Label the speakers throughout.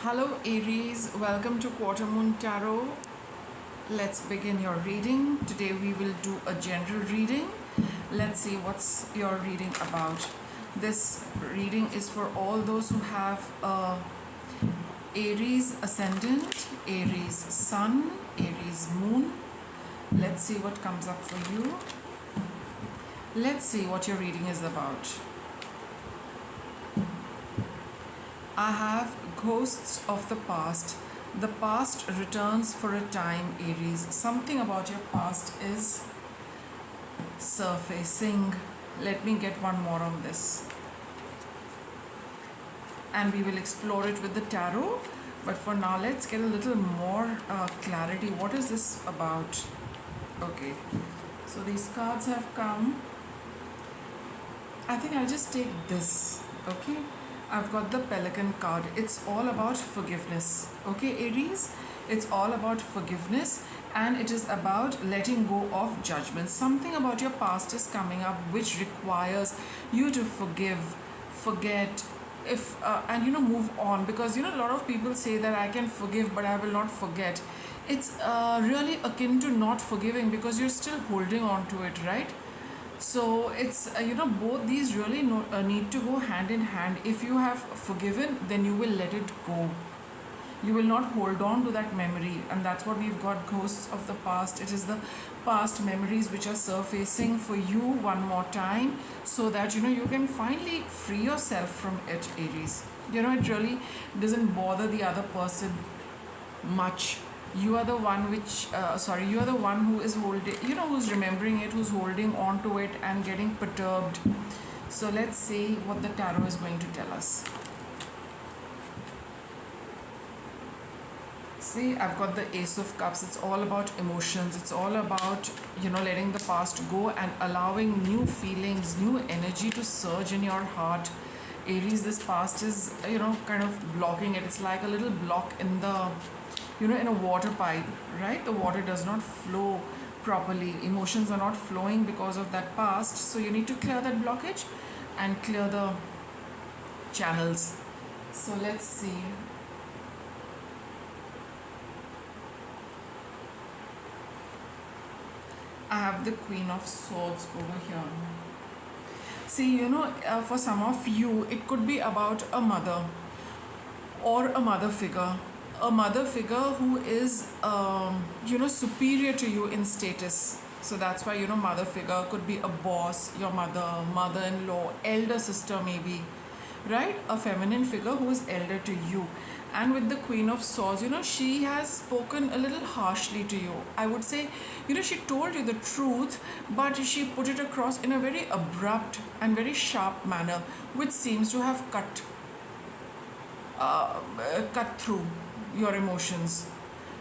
Speaker 1: Hello Aries, welcome to Quarter Moon Tarot. Let's begin your reading. Today we will do a general reading. Let's see what's your reading about. This reading is for all those who have Aries Ascendant, Aries Sun, Aries Moon. Let's see what comes up for you. Let's see what your reading is about. I have ghosts of the past. The past returns for a time, Aries. Something about your past is surfacing. Let me get one more on this. And we will explore it with the tarot. But for now, let's get a little more clarity. What is this about? Okay. So these cards have come. I think I'll just take this. Okay. I've got the Pelican card. It's all about forgiveness. Okay, Aries? It's all about forgiveness and it is about letting go of judgment. Something about your past is coming up which requires you to forgive, forget, and move on, because a lot of people say that I can forgive but I will not forget. It's really akin to not forgiving because you're still holding on to it, right? So it's both these really need to go hand in hand. If you have forgiven, then you will let it go. You will not hold on to that memory, and that's what we've got, ghosts of the past. It is the past memories which are surfacing for you one more time, so that you can finally free yourself from it, Aries. It really doesn't bother the other person much. You are the one you are the one who is holding, who's remembering it, who's holding on to it and getting perturbed. So let's see what the tarot is going to tell us. See, I've got the Ace of Cups. It's all about emotions. It's all about letting the past go and allowing new feelings, new energy to surge in your heart. Aries, this past is kind of blocking it. It's like a little block in the in a water pipe, right? The water does not flow properly. Emotions are not flowing because of that past. So you need to clear that blockage and clear the channels. So let's see. I have the Queen of Swords over here. See, for some of you, it could be about a mother or a mother figure. A mother figure who is superior to you in status. So that's why mother figure could be a boss, your mother, mother-in-law, elder sister maybe, right? A feminine figure who is elder to you. And with the Queen of Swords, she has spoken a little harshly to you. I would say, she told you the truth, but she put it across in a very abrupt and very sharp manner, which seems to have cut through your emotions,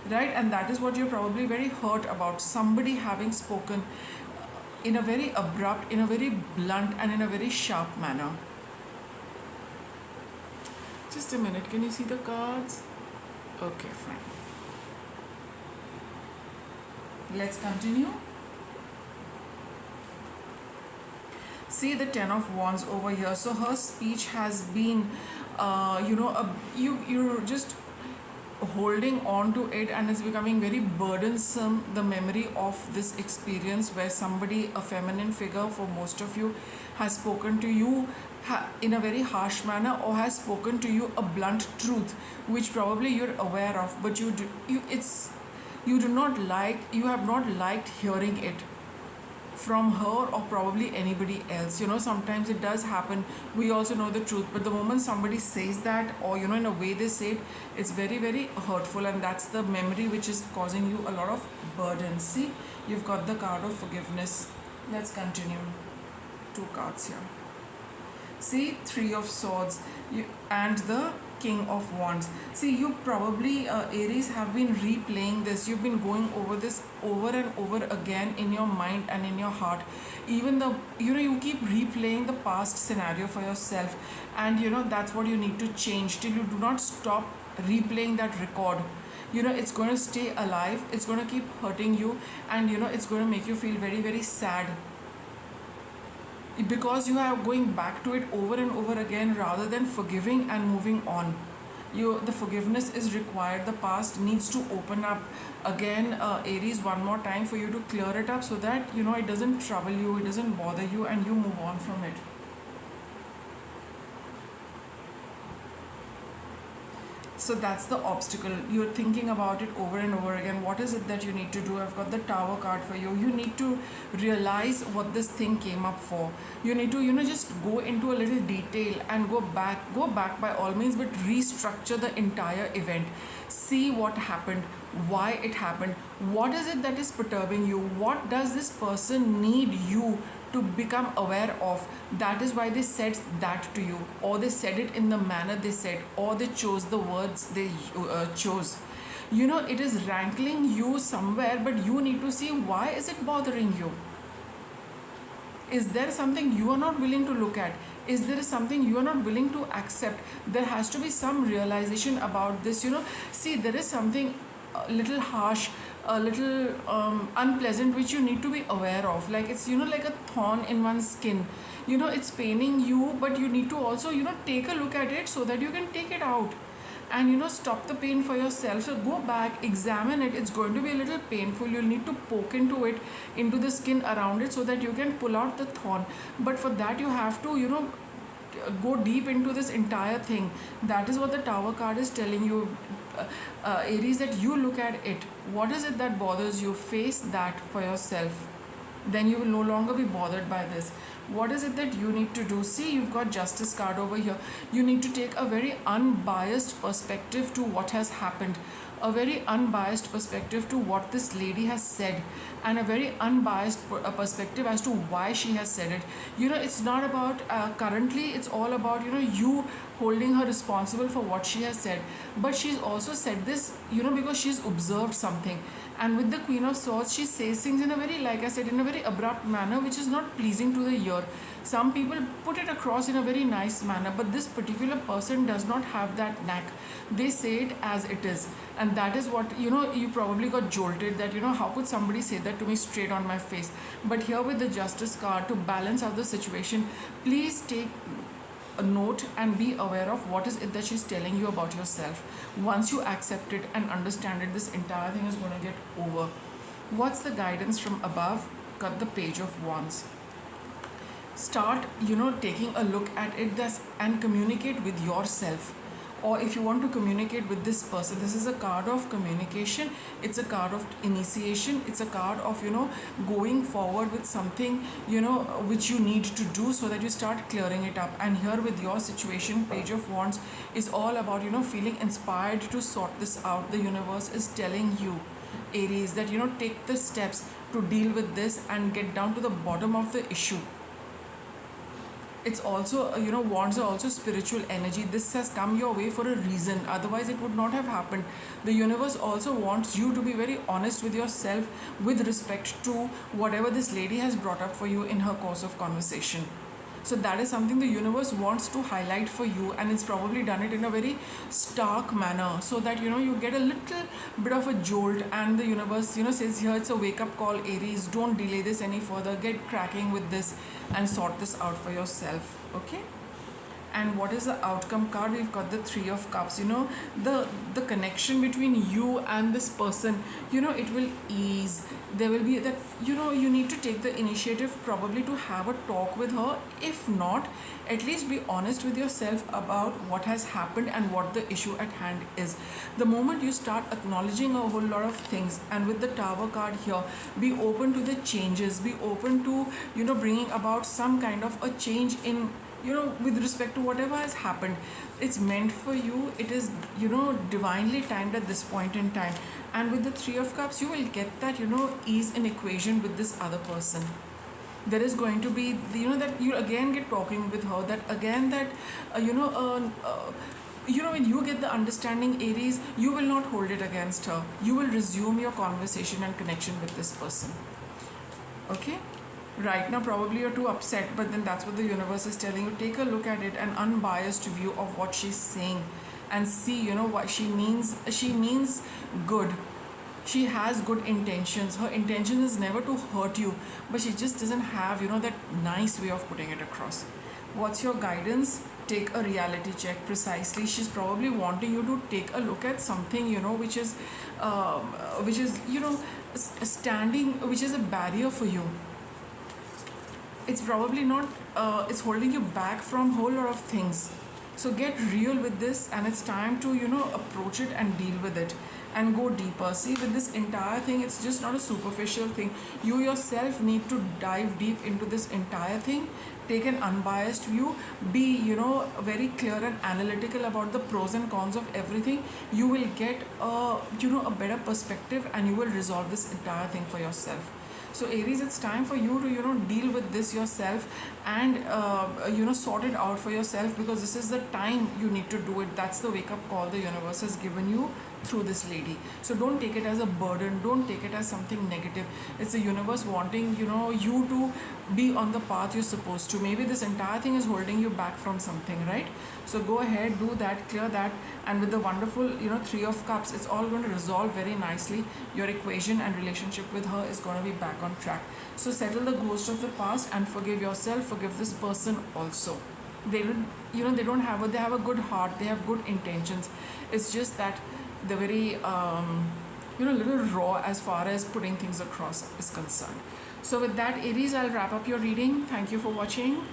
Speaker 1: right? And that is what you're probably very hurt about. Somebody having spoken in a very abrupt, in a very blunt, and in a very sharp manner. Just a minute, can you see the cards? Okay, fine. Let's continue. See the Ten of Wands over here. So her speech has been you're just holding on to it, and it's becoming very burdensome, the memory of this experience where somebody, a feminine figure for most of you, has spoken to you in a very harsh manner, or has spoken to you a blunt truth which probably you're aware of, but you have not liked hearing it from her or probably anybody else. Sometimes it does happen. We also know the truth, but the moment somebody says that, or in a way they say it, it's very, very hurtful, and that's the memory which is causing you a lot of burden. See, you've got the card of forgiveness. Let's continue. 2 cards here. See, Three of Swords and the King of Wands. See, you probably, Aries, have been replaying this. You've been going over this over and over again in your mind and in your heart. Even the, you keep replaying the past scenario for yourself. And, that's what you need to change. Till you do not stop replaying that record, it's going to stay alive. It's going to keep hurting you. And, it's going to make you feel very, very sad. because you are going back to it over and over again rather than forgiving and moving on. The forgiveness is required. The past needs to open up again, Aries, one more time for you to clear it up, so that it doesn't trouble you, it doesn't bother you, and you move on from it. So that's the obstacle. You're thinking about it over and over again. What is it that you need to do? I've got the Tower card for you. You need to realize what this thing came up for. You need to, just go into a little detail and go back. Go back by all means, but restructure the entire event. See what happened, why it happened, what is it that is perturbing you, what does this person need you to become aware of. That is why they said that to you, or they said it in the manner they said, or they chose the words they chose. It is rankling you somewhere, but you need to see, why is it bothering you? Is there something you are not willing to look at? Is there something you are not willing to accept? There has to be some realization about this. See, there is something a little harsh, a little unpleasant, which you need to be aware of. Like it's like a thorn in one's skin. It's paining you, but you need to also take a look at it so that you can take it out and stop the pain for yourself. So go back, examine it. It's going to be a little painful. You'll need to poke into it, into the skin around it, so that you can pull out the thorn. But for that you have to go deep into this entire thing. That is what the Tower card is telling you, Aries, that you look at it. What is it that bothers you? Face that for yourself. Then you will no longer be bothered by this. What is it that you need to do? See, you've got Justice card over here. You need to take a very unbiased perspective to what has happened, a very unbiased perspective to what this lady has said, and a very unbiased perspective as to why she has said it. It's not about currently, it's all about you holding her responsible for what she has said. But she's also said this because she's observed something. And with the Queen of Swords, she says things in a very, like I said, in a very abrupt manner, which is not pleasing to the ear. Some people put it across in a very nice manner, but this particular person does not have that knack. They say it as it is. And that is what, you probably got jolted, that, how could somebody say that to me straight on my face? But here with the Justice card, to balance out the situation, please take a note and be aware of what is it that she's telling you about yourself. Once you accept it and understand it, this entire thing is going to get over. What's the guidance from above? Got the Page of Wands. Start taking a look at it and communicate with yourself. Or if you want to communicate with this person, this is a card of communication. It's a card of initiation. It's a card of going forward with something which you need to do, so that you start clearing it up. And here with your situation, Page of Wands is all about feeling inspired to sort this out. The universe is telling you, Aries, that take the steps to deal with this and get down to the bottom of the issue. It's also, wands are also spiritual energy. This has come your way for a reason. Otherwise, it would not have happened. The universe also wants you to be very honest with yourself with respect to whatever this lady has brought up for you in her course of conversation. So that is something the universe wants to highlight for you, and it's probably done it in a very stark manner, so that you get a little bit of a jolt, and the universe says here, it's a wake-up call, Aries. Don't delay this any further. Get cracking with this and sort this out for yourself. Okay? And what is the outcome card? We've got the Three of Cups. The connection between you and this person, it will ease. There will be that, you need to take the initiative probably to have a talk with her. If not, at least be honest with yourself about what has happened and what the issue at hand is. The moment you start acknowledging a whole lot of things, and with the Tower card here, be open to the changes, be open to, bringing about some kind of a change in, with respect to whatever has happened. It's meant for you. It is, divinely timed at this point in time. And with the Three of Cups, you will get that, ease in equation with this other person. There is going to be, that you again get talking with her, that again that, when you get the understanding, Aries, you will not hold it against her. You will resume your conversation and connection with this person. Okay? Right now probably you're too upset, but then that's what the universe is telling you. Take a look at it, an unbiased view of what she's saying, and see what she means. She means good. She has good intentions. Her intention is never to hurt you, but she just doesn't have that nice way of putting it across. What's your guidance? take a reality check. Precisely, she's probably wanting you to take a look at something, uh, which is standing, which is a barrier for you. It's probably not, it's holding you back from whole lot of things. So get real with this, and it's time to approach it and deal with it and go deeper. See, with this entire thing, it's just not a superficial thing. You yourself need to dive deep into this entire thing, take an unbiased view, be very clear and analytical about the pros and cons of everything. You will get a better perspective, and you will resolve this entire thing for yourself. So Aries, it's time for you to deal with this yourself, and sort it out for yourself, because this is the time you need to do it. That's the wake up call the universe has given you through this lady. So don't take it as a burden, don't take it as something negative. It's the universe wanting you to be on the path you're supposed to. Maybe this entire thing is holding you back from something, right? So go ahead, do that, clear that, and with the wonderful Three of Cups, it's all going to resolve very nicely. Your equation and relationship with her is going to be back on track. So settle the ghost of the past and forgive yourself, forgive this person also. They don't they don't have they have a good heart, they have good intentions. It's just that they're very little raw as far as putting things across is concerned. So with that, Aries, I'll wrap up your reading. Thank you for watching.